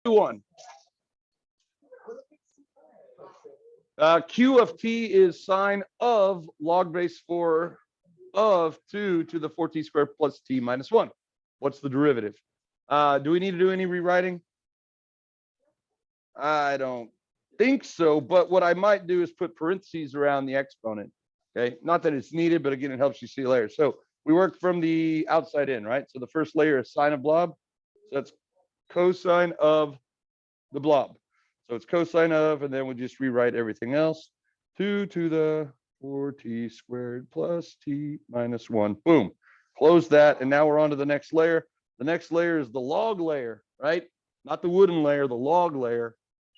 new one. Q of t is sine of log base 4 of 2 to the 4t squared plus t minus 1. What's the derivative? Do we need to do any rewriting? I don't think so, but what I might do is put parentheses around the exponent. Okay, not that it's needed, but again, it helps you see layers. So we work from the outside in, right? So the first layer is sine of blob. So that's cosine of the blob. So it's cosine of, and then we just rewrite everything else. 2 to the 4t squared plus t minus 1. Boom. Close that, and now we're on to the next layer. The next layer is the log layer, right? Not the wooden layer, the log layer.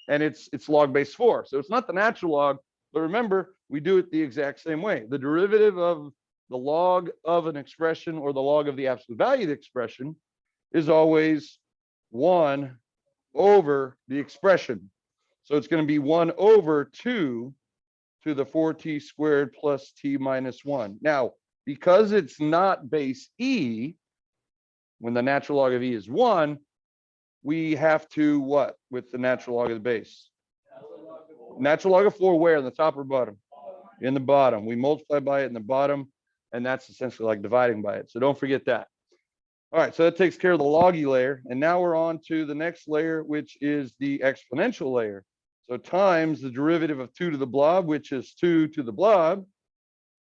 And it's log base 4. So it's not the natural log, but remember, we do it the exact same way. The derivative of the log of an expression or the log of the absolute value of the expression is always 1 over the expression. So it's going to be 1 over 2 to the 4t squared plus t minus 1. Now, because it's not base e, when the natural log of e is 1, we have to what with the natural log of the base? Natural log of 4 where? In the top or bottom? In the bottom. We multiply by it in the bottom, and that's essentially like dividing by it. So don't forget that. All right, so that takes care of the loggy layer. And now we're on to the next layer, which is the exponential layer. So times the derivative of 2 to the blob, which is 2 to the blob,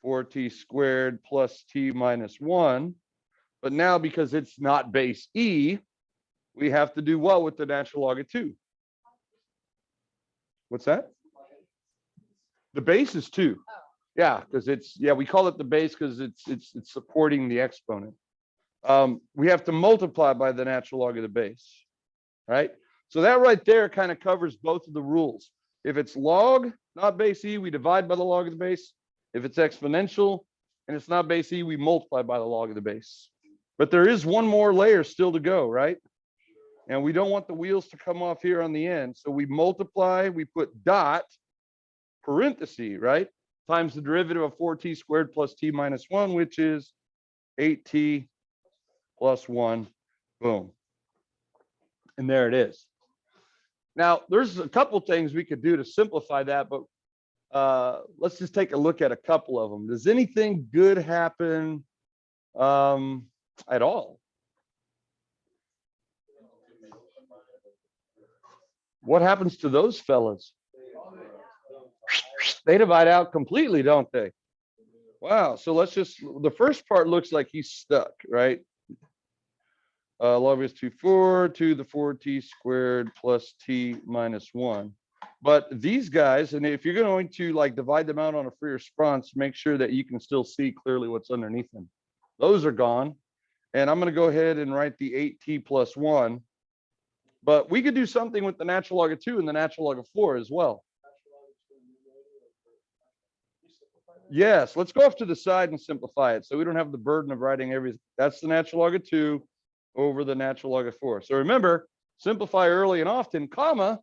4t squared plus t minus 1. But now because it's not base e, we have to do what with the natural log of 2? What's that? The base is 2. Yeah, because we call it the base because it's supporting the exponent. We have to multiply by the natural log of the base, right? So that right there kind of covers both of the rules. If it's log, not base e, we divide by the log of the base. If it's exponential and it's not base e, we multiply by the log of the base. But there is one more layer still to go, right? And we don't want the wheels to come off here on the end. So we multiply, we put dot, parenthesis, right? Times the derivative of 4t squared plus t minus 1, which is 8t plus 1. Boom. And there it is. Now, there's a couple things we could do to simplify that, but let's just take a look at a couple of them. Does anything good happen at all? What happens to those fellas? They divide out completely, don't they? Wow. So let's just, the first part looks like he's stuck, right? Log is 4 to the 4t squared plus t minus 1. But these guys, and if you're going to like divide them out on a free response, make sure that you can still see clearly what's underneath them. Those are gone. And I'm going to go ahead and write the 8t plus 1. But we could do something with the natural log of 2 and the natural log of 4 as well. Yes, let's go off to the side and simplify it so we don't have the burden of writing everything. That's the natural log of 2 over the natural log of 4. So remember, simplify early and often, comma,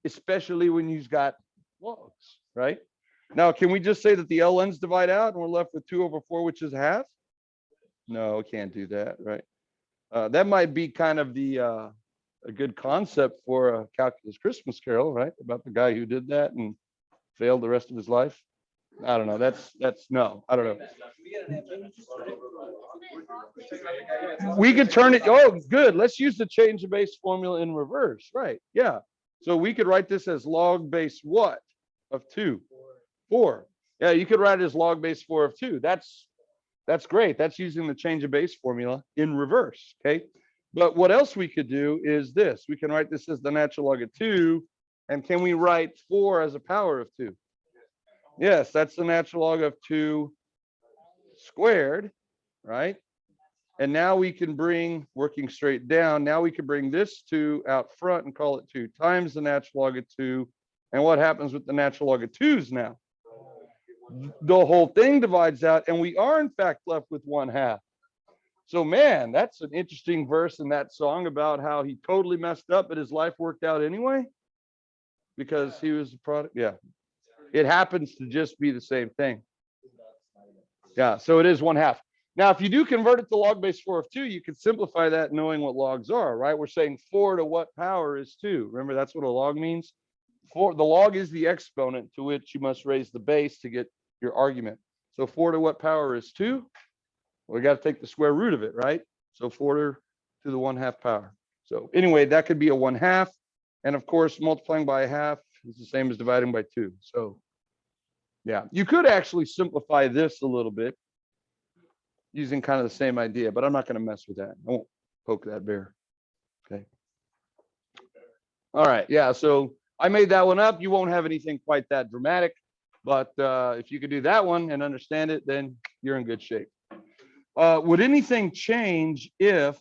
especially when you've got logs, right? Now, can we just say that the LNs divide out and we're left with 2 over 4, which is a half? No, we can't do that, right? That might be kind of the a good concept for a calculus Christmas carol, right? About the guy who did that and failed the rest of his life. I don't know. That's no, I don't know. We could turn it. Oh, good. Let's use the change of base formula in reverse. Right. Yeah. So we could write this as log base what of 2? 4. Yeah, you could write it as log base 4 of 2. That's great. That's using the change of base formula in reverse. Okay. But what else we could do is this. We can write this as the natural log of 2. And can we write 4 as a power of 2? Yes, that's the natural log of 2 squared, right? And now we can bring, working straight down, now we can bring this 2 out front and call it 2 times the natural log of 2. And what happens with the natural log of 2's now? The whole thing divides out, and we are in fact left with 1/2. So man, that's an interesting verse in that song about how he totally messed up, but his life worked out anyway because he was a product. Yeah. It happens to just be the same thing. Yeah, so it is 1/2. Now, if you do convert it to log base 4 of 2, you can simplify that knowing what logs are, right? We're saying 4 to what power is 2. Remember, that's what a log means. The log is the exponent to which you must raise the base to get your argument. So 4 to what power is 2? Well, we got to take the square root of it, right? So 4 to the 1/2 power. So anyway, that could be a 1/2. And of course, multiplying by a half is the same as dividing by 2. So yeah, you could actually simplify this a little bit using kind of the same idea, but I'm not going to mess with that. I won't poke that bear. Okay. All right. Yeah. So I made that one up. You won't have anything quite that dramatic, but if you could do that one and understand it, then you're in good shape. Would anything change if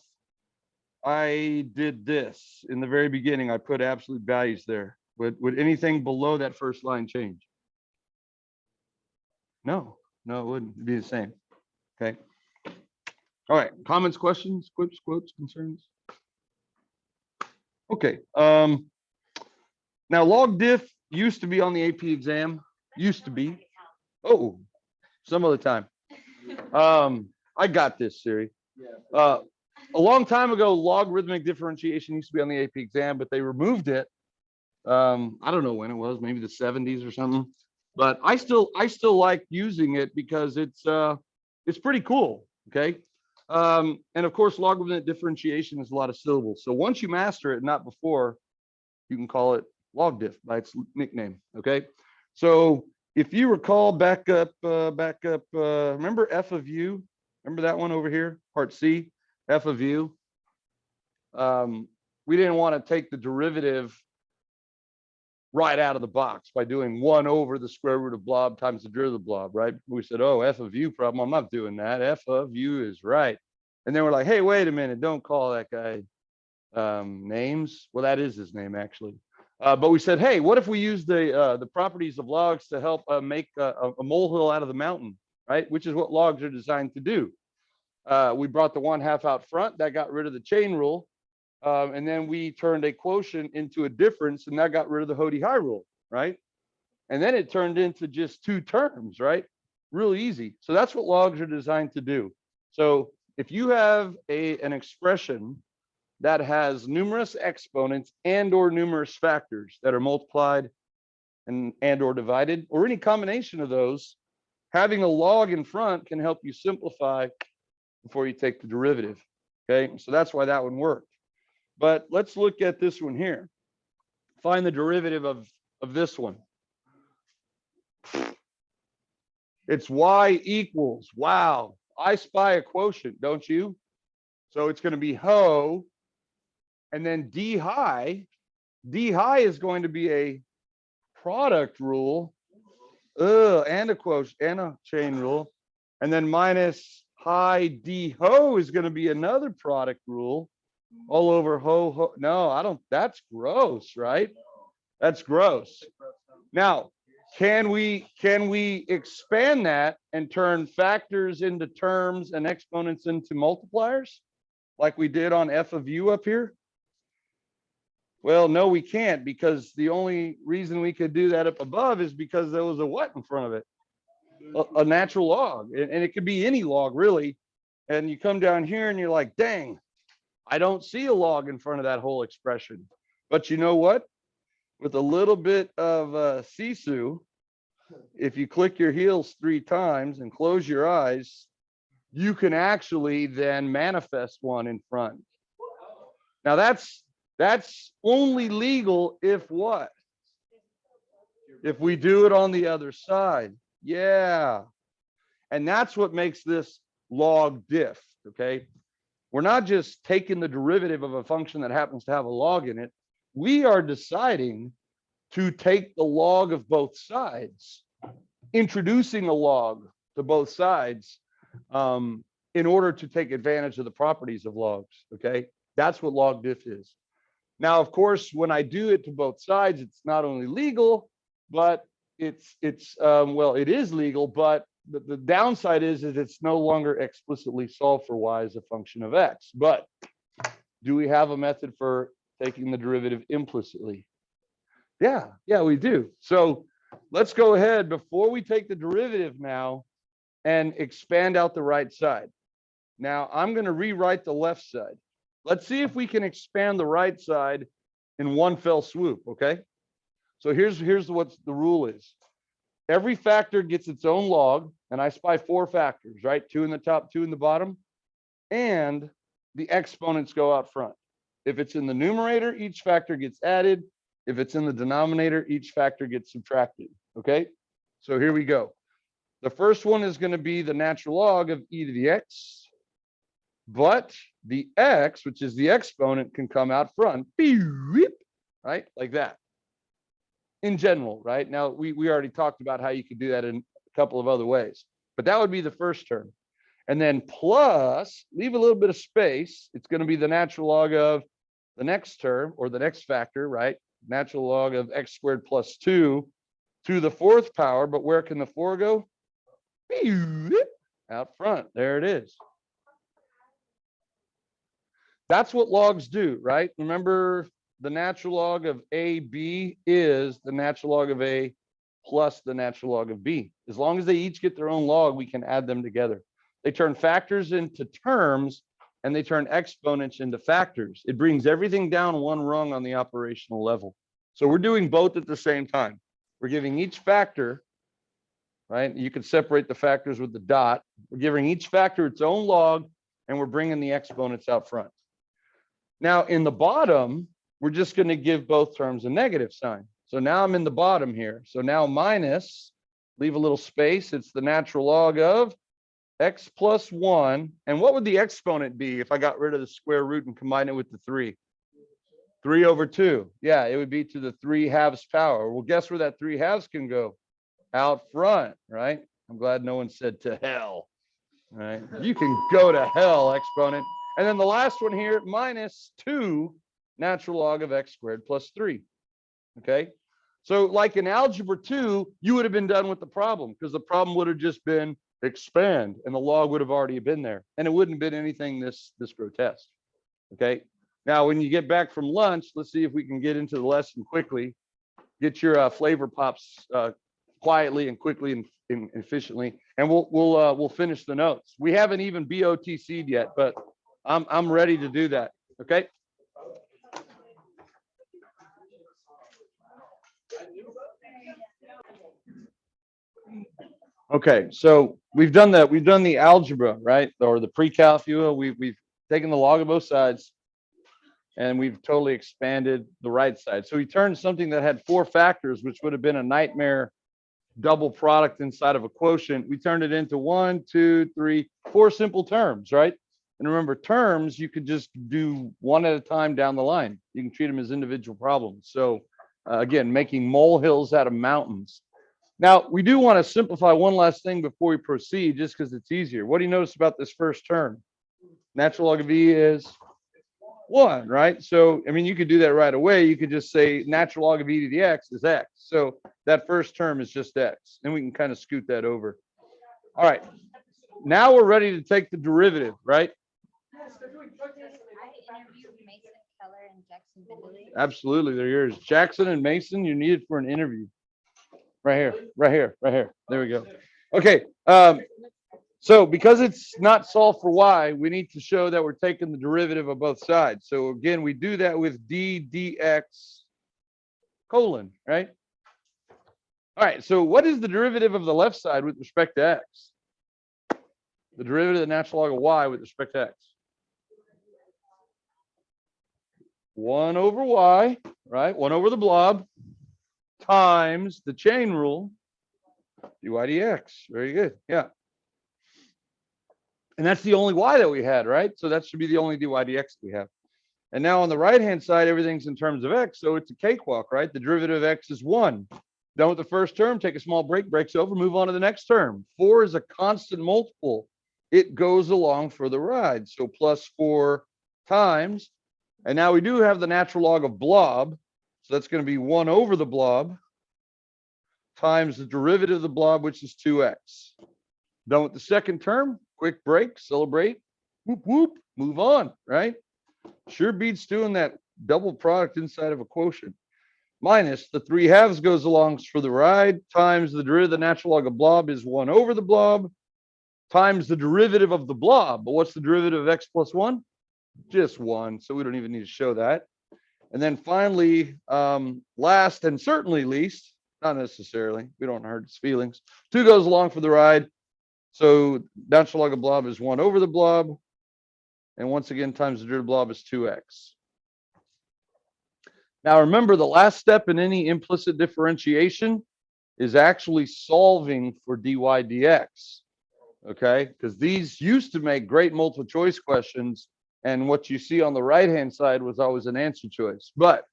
I did this in the very beginning? I put absolute values there. Would anything below that first line change? No, it wouldn't be the same. Okay. All right. Comments, questions, quips, quotes, concerns? Okay. Now log diff used to be on the AP exam. Used to be. Oh, some other time. I got this, Siri. A long time ago, logarithmic differentiation used to be on the AP exam, but they removed it. I don't know when it was, maybe the 70s or something. But I still like using it because it's pretty cool. Okay. And of course, logarithmic differentiation is a lot of syllables. So once you master it, not before, you can call it log diff by its nickname. Okay. So if you recall, back up, remember f of u? Remember that one over here, part C, f of u? We didn't want to take the derivative right out of the box by doing 1 over the square root of blob times the derivative of blob, right? We said, oh, f of u problem. I'm not doing that. F of u is right. And then we're like, hey, wait a minute. Don't call that guy names. Well, that is his name, actually. But we said, hey, what if we use the properties of logs to help make a molehill out of the mountain, right? Which is what logs are designed to do. We brought the 1/2 out front. That got rid of the chain rule. And then we turned a quotient into a difference, and that got rid of the Hody-High rule, right? And then it turned into just 2 terms, right? Really easy. So that's what logs are designed to do. So if you have an expression that has numerous exponents and or numerous factors that are multiplied and or divided, or any combination of those, having a log in front can help you simplify before you take the derivative. Okay, so that's why that one worked. But let's look at this one here. Find the derivative of this one. It's y equals, wow, I spy a quotient, don't you? So it's going to be ho, and then d high is going to be a product rule, and a quotient and a chain rule, and then minus high d ho is going to be another product rule. All over ho. No, I don't. That's gross, right? That's gross. Now, can we expand that and turn factors into terms and exponents into multipliers, like we did on f of u up here? Well, no, we can't, because the only reason we could do that up above is because there was a what in front of it, a natural log, and it could be any log really. And you come down here and you're like, dang, I don't see a log in front of that whole expression. But you know what? With a little bit of sisu, if you click your heels 3 times and close your eyes, you can actually then manifest one in front. Now that's only legal if what? If we do it on the other side. Yeah. And that's what makes this log diff, okay? We're not just taking the derivative of a function that happens to have a log in it. We are deciding to take the log of both sides, introducing a log to both sides in order to take advantage of the properties of logs, okay? That's what log diff is. Now, of course, when I do it to both sides, it's not only legal, but it is legal, but the downside is it's no longer explicitly solved for y as a function of x. But do we have a method for taking the derivative implicitly? Yeah, we do. So let's go ahead before we take the derivative now and expand out the right side. Now I'm going to rewrite the left side. Let's see if we can expand the right side in one fell swoop, okay? So here's what the rule is. Every factor gets its own log, and I spy 4 factors, right? 2 in the top, 2 in the bottom, and the exponents go out front. If it's in the numerator, each factor gets added. If it's in the denominator, each factor gets subtracted, okay? So here we go. The first one is going to be the natural log of e to the x, but the x, which is the exponent, can come out front, right? Like that. In general, right? Now, we already talked about how you could do that in a couple of other ways, but that would be the first term. And then plus, leave a little bit of space. It's going to be the natural log of the next term, or the next factor, right? Natural log of x squared plus 2 to the 4th power, but where can the 4 go? Out front. There it is. That's what logs do, right? Remember, the natural log of AB is the natural log of A plus the natural log of B. As long as they each get their own log, we can add them together. They turn factors into terms, and they turn exponents into factors. It brings everything down one rung on the operational level. So we're doing both at the same time. We're giving each factor, right? You can separate the factors with the dot. We're giving each factor its own log, and we're bringing the exponents out front. Now, in the bottom, we're just going to give both terms a negative sign. So now I'm in the bottom here. So now minus, leave a little space. It's the natural log of x plus 1. And what would the exponent be if I got rid of the square root and combine it with the 3? 3 over 2. Yeah, it would be to the 3/2 power. Well, guess where that 3/2 can go? Out front, right? I'm glad no one said to hell, right? You can go to hell, exponent. And then the last one here, minus 2 natural log of x squared plus 3. Okay, so like in algebra 2, you would have been done with the problem, because the problem would have just been expand, and the log would have already been there, and it wouldn't have been anything this grotesque. Okay, now when you get back from lunch, let's see if we can get into the lesson quickly. Get your flavor pops quietly and quickly and efficiently, and we'll finish the notes. We haven't even BOTC'd yet, but I'm ready to do that. Okay. Okay, so we've done the algebra, right? Or the pre-calc, we've taken the log of both sides, and we've totally expanded the right side. So we turned something that had 4 factors, which would have been a nightmare double product inside of a quotient. We turned it into 1, 2, 3, 4 simple terms, right? And remember, terms, you could just do one at a time down the line. You can treat them as individual problems. So again, making molehills out of mountains. Now, we do want to simplify one last thing before we proceed, just because it's easier. What do you notice about this first term? Natural log of e is 1, right? So, I mean, you could do that right away. You could just say natural log of e to the x is x. So that first term is just x. And we can kind of scoot that over. All right. Now we're ready to take the derivative, right? Absolutely, they're yours. Jackson and Mason, you're needed for an interview. Right here, right here, right here. There we go. Okay, so because it's not solved for y, we need to show that we're taking the derivative of both sides. So again, we do that with d dx colon, right? All right, so what is the derivative of the left side with respect to x? The derivative of the natural log of y with respect to x. 1 over y, right? 1 over the blob times the chain rule, dy dx. Very good. Yeah. And that's the only y that we had, right? So that should be the only dy dx we have. And now on the right-hand side, everything's in terms of x. So it's a cakewalk, right? The derivative of x is 1. Done with the first term, take a small break, breaks over, move on to the next term. 4 is a constant multiple. It goes along for the ride. So plus 4 times. And now we do have the natural log of blob. So that's going to be 1 over the blob times the derivative of the blob, which is 2x. Done with the second term, quick break, celebrate, whoop, whoop, move on, right? Sure beats doing that double product inside of a quotient. Minus the 3/2 goes along for the ride times the derivative of the natural log of blob is 1 over the blob times the derivative of the blob. But what's the derivative of x plus 1? Just 1. So we don't even need to show that. And then finally, last and certainly least, not necessarily, we don't hurt his feelings, 2 goes along for the ride. So natural log of blob is 1 over the blob. And once again, times the derivative of blob is 2x. Now remember, the last step in any implicit differentiation is actually solving for dy dx. Okay, because these used to make great multiple choice questions, and what you see on the right hand side was always an answer choice, but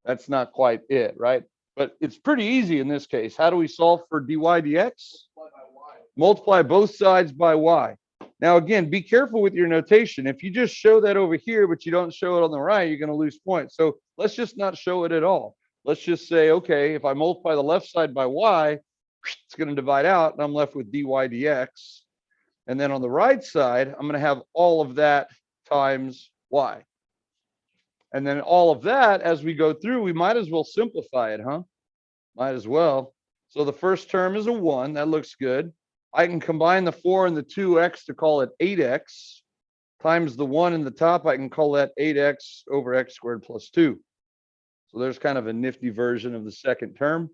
that's not quite it, right? But it's pretty easy in this case. How do we solve for dy dx? Multiply both sides by y. Now again, be careful with your notation. If you just show that over here but you don't show it on the right, you're going to lose points. So let's just not show it at all. Let's just say, okay, if I multiply the left side by y, it's going to divide out and I'm left with dy dx. And then on the right side, I'm going to have all of that times y. And then all of that, as we go through, we might as well simplify it, huh? Might as well. So the first term is a 1. That looks good. I can combine the 4 and the 2x to call it 8x. Times the 1 in the top, I can call that 8x over x squared plus 2. So there's kind of a nifty version of the second term.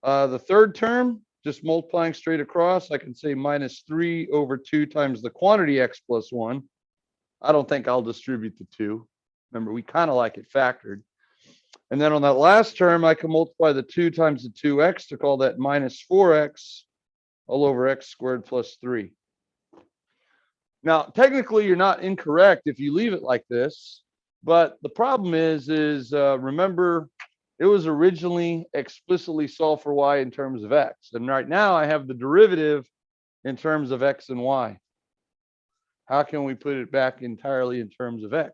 The third term, just multiplying straight across, I can say minus 3 over 2 times the quantity x plus 1. I don't think I'll distribute the 2. Remember, we kind of like it factored. And then on that last term, I can multiply the 2 times the 2x to call that minus 4x all over x squared plus 3. Now, technically, you're not incorrect if you leave it like this. But the problem is remember, it was originally explicitly solved for y in terms of x. And right now I have the derivative in terms of x and y. How can we put it back entirely in terms of x?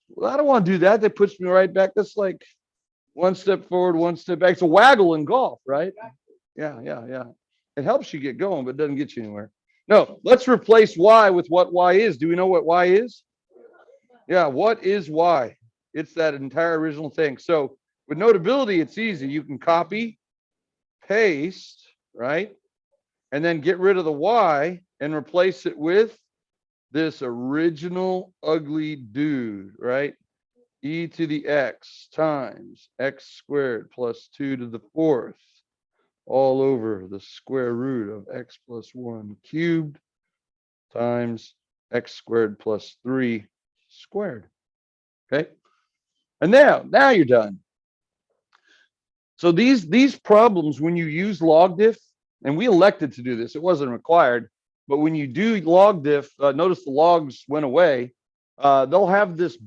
Well, I don't want to do that. That puts me right back. That's like one step forward, one step back. It's a waggle in golf, right? Yeah. It helps you get going, but it doesn't get you anywhere. No, let's replace y with what y is. Do we know what y is? Yeah, what is y? It's that entire original thing. So with notability, it's easy. You can copy, paste, right? And then get rid of the y and replace it with this original ugly dude, right? E to the x times x squared plus 2 to the 4th all over the square root of x plus 1 cubed times x squared plus 3 squared. Okay. And now you're done. So these problems, when you use log diff, and we elected to do this, it wasn't required, but when you do log diff, notice the logs went away. They'll have this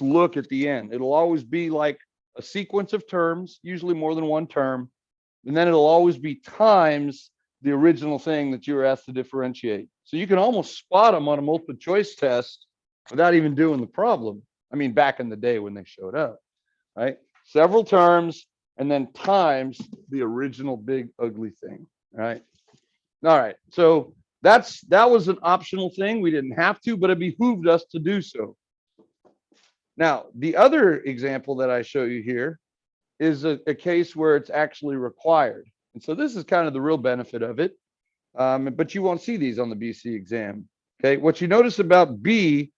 look at the end. It'll always be like a sequence of terms, usually more than one term, and then it'll always be times the original thing that you were asked to differentiate. So you can almost spot them on a multiple choice test without even doing the problem. I mean, back in the day when they showed up, right? Several terms and then times the original big ugly thing, right? All right, so that was an optional thing. We didn't have to, but it behooved us to do so. Now, the other example that I show you here is a case where it's actually required. And so this is kind of the real benefit of it, but you won't see these on the BC exam. Okay, what you notice about B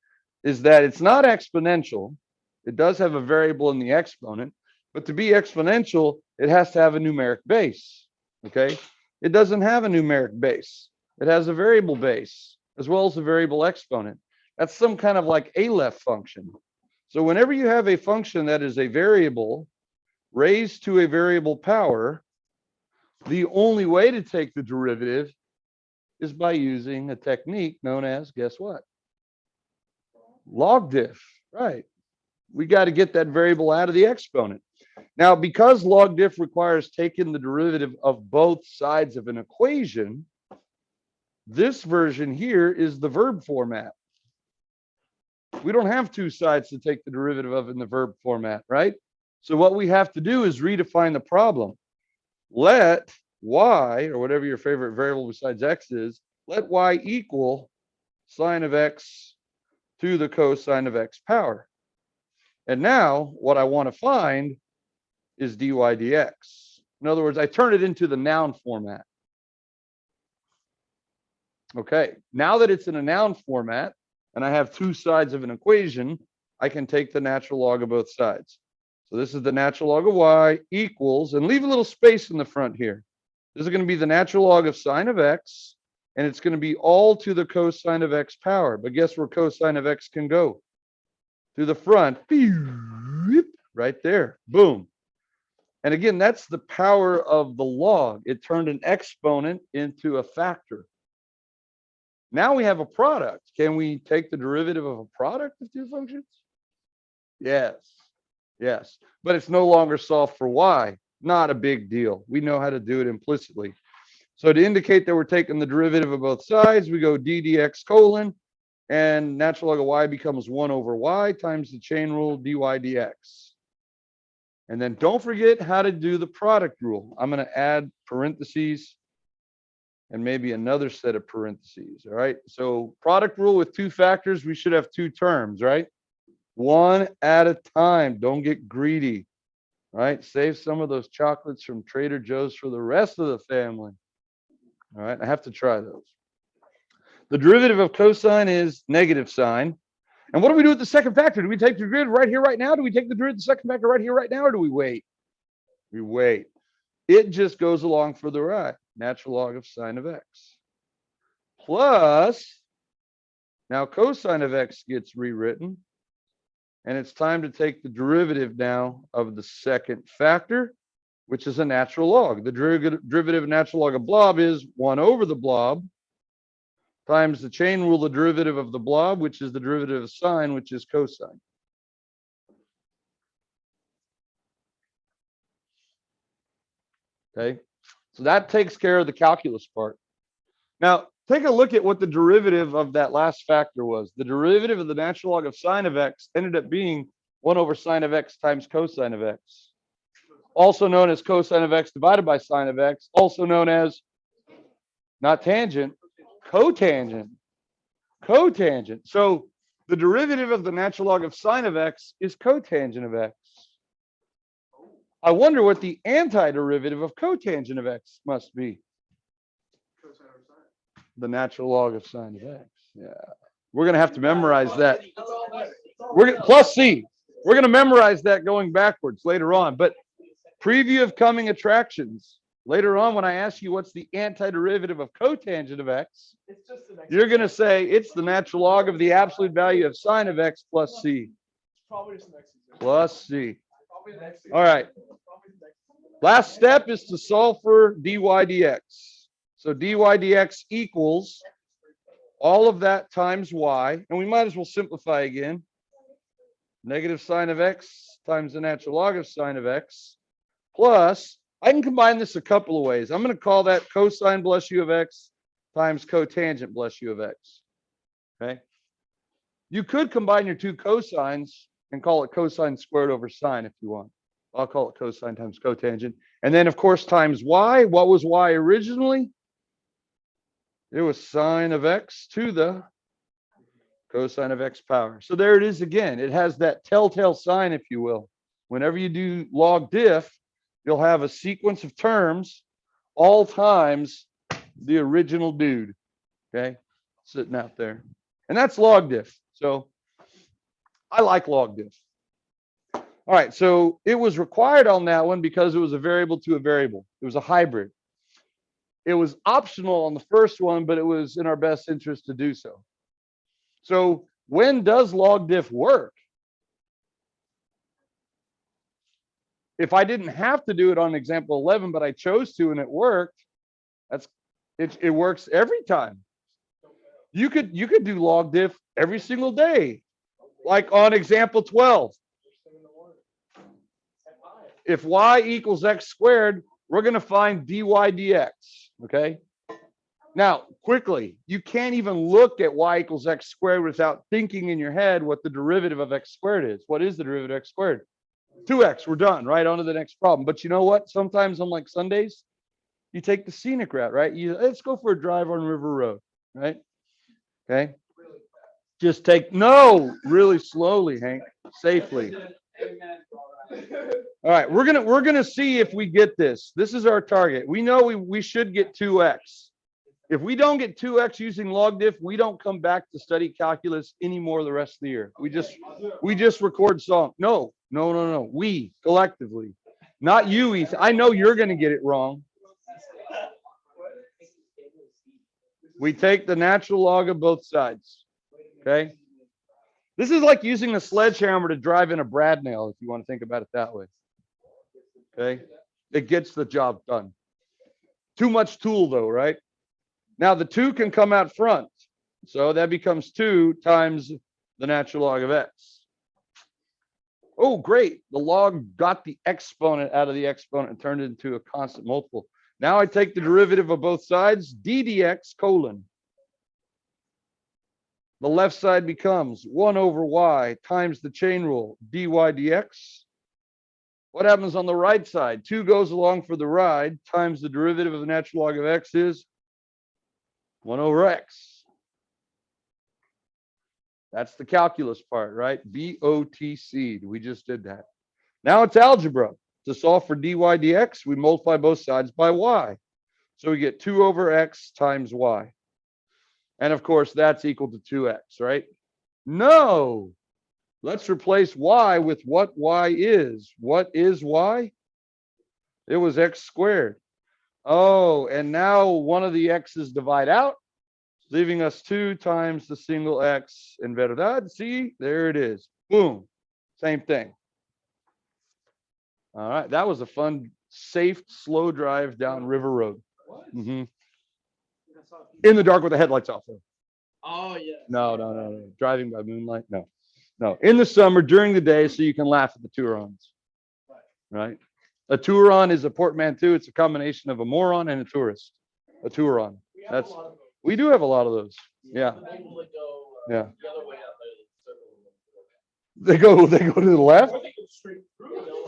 is that it's not exponential. It does have a variable in the exponent, but to be exponential, it has to have a numeric base. Okay, it doesn't have a numeric base. It has a variable base as well as a variable exponent. That's some kind of like Aleph function. So whenever you have a function that is a variable raised to a variable power, the only way to take the derivative is by using a technique known as, guess what? Log diff, right? We got to get that variable out of the exponent. Now, because log diff requires taking the derivative of both sides of an equation, this version here is the verb format. We don't have two sides to take the derivative of in the verb format, right? So what we have to do is redefine the problem. Let y, or whatever your favorite variable besides x is, let y equal sine of x to the cosine of x power. And now what I want to find is dy dx. In other words, I turn it into the noun format. Okay, now that it's in a noun format and I have two sides of an equation, I can take the natural log of both sides. So this is the natural log of y equals, and leave a little space in the front here. This is going to be the natural log of sine of x, and it's going to be all to the cosine of x power. But guess where cosine of x can go? Through the front, right there, boom. And again, that's the power of the log. It turned an exponent into a factor. Now we have a product. Can we take the derivative of a product of two functions? Yes, yes. But it's no longer solved for y. Not a big deal. We know how to do it implicitly. So to indicate that we're taking the derivative of both sides, we go ddx colon, and natural log of y becomes 1 over y times the chain rule dy dx. And then don't forget how to do the product rule. I'm going to add parentheses and maybe another set of parentheses. All right. So product rule with two factors, we should have two terms, right? One at a time. Don't get greedy. All right. Save some of those chocolates from Trader Joe's for the rest of the family. All right. I have to try those. The derivative of cosine is negative sine. And what do we do with the second factor? Do we take the derivative right here, right now? Do we take the derivative of the second factor right here, right now? Or do we wait? We wait. It just goes along for the ride. Natural log of sine of x. Plus, now cosine of x gets rewritten. And it's time to take the derivative now of the second factor, which is a natural log. The derivative of natural log of blob is 1 over the blob times the chain rule, the derivative of the blob, which is the derivative of sine, which is cosine. Okay, so that takes care of the calculus part. Now, take a look at what the derivative of that last factor was. The derivative of the natural log of sine of x ended up being 1 over sine of x times cosine of x, also known as cosine of x divided by sine of x, also known as not tangent, cotangent. Cotangent. So the derivative of the natural log of sine of x is cotangent of x. I wonder what the antiderivative of cotangent of x must be. The natural log of sine of x. Yeah. We're going to have to memorize that. Plus c. We're going to memorize that going backwards later on. But preview of coming attractions. Later on, when I ask you what's the antiderivative of cotangent of x, you're going to say it's the natural log of the absolute value of sine of x plus c. Plus c. All right. Last step is to solve for dy dx. So dy dx equals all of that times y. And we might as well simplify again. Negative sine of x times the natural log of sine of x plus, I can combine this a couple of ways. I'm going to call that cosine bless u of x times cotangent bless u of x. Okay. You could combine your two cosines and call it cosine squared over sine if you want. I'll call it cosine times cotangent. And then, of course, times y. What was y originally? It was sine of x to the cosine of x power. So there it is again. It has that telltale sign, if you will. Whenever you do log diff, you'll have a sequence of terms all times the original dude, okay, sitting out there. And that's log diff. So I like log diff. All right, so it was required on that one because it was a variable to a variable. It was a hybrid. It was optional on the first one, but it was in our best interest to do so. So when does log diff work? If I didn't have to do it on example 11, but I chose to and it worked, it works every time. You could do log diff every single day, like on example 12. If y equals x squared, we're going to find dy dx, okay? Now, quickly, you can't even look at y equals x squared without thinking in your head what the derivative of x squared is. What is the derivative of x squared? 2x, we're done, right? On to the next problem. But you know what? Sometimes on like Sundays, you take the scenic route, right? Let's go for a drive on River Road, right? Okay. Just really slowly, Hank, safely. All right, we're gonna see if we get this. This is our target. We know we should get 2x. If we don't get 2x using log diff, we don't come back to study calculus anymore the rest of the year. We just record song. No. We collectively, not you, Ethan. I know you're going to get it wrong. We take the natural log of both sides. Okay. This is like using a sledgehammer to drive in a brad nail, if you want to think about it that way. Okay. It gets the job done. Too much tool though, right? Now the 2 can come out front. So that becomes 2 times the natural log of x. Oh, great. The log got the exponent out of the exponent and turned it into a constant multiple. Now I take the derivative of both sides, ddx colon. The left side becomes 1 over y times the chain rule, dy dx. What happens on the right side? 2 goes along for the ride times the derivative of the natural log of x is 1 over x. That's the calculus part, right? BOTC. We just did that. Now it's algebra. To solve for dy dx, we multiply both sides by y. So we get 2 over x times y. And of course, that's equal to 2x, right? No. Let's replace y with what y is. What is y? It was x squared. Oh, and now one of the x's divide out, leaving us 2 times the single x in verdad. See, there it is. Boom. Same thing. All right. That was a fun, safe, slow drive down River Road. Mm-hmm. In the dark with the headlights off. Oh, yeah. No. Driving by moonlight? No. In the summer, during the day, so you can laugh at the Tourons. Right? A Touron is a portmanteau. It's a combination of a moron and a tourist. A Touron. We do have a lot of those. Yeah. Yeah. They go to the left.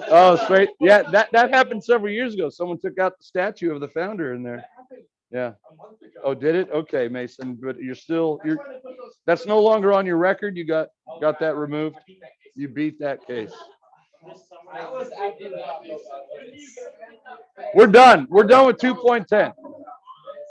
Oh, straight. Yeah, that happened several years ago. Someone took out the statue of the founder in there. Yeah. Oh, did it? Okay, Mason. But you're that's no longer on your record. You got that removed. You beat that case. We're done. We're done with 2.10.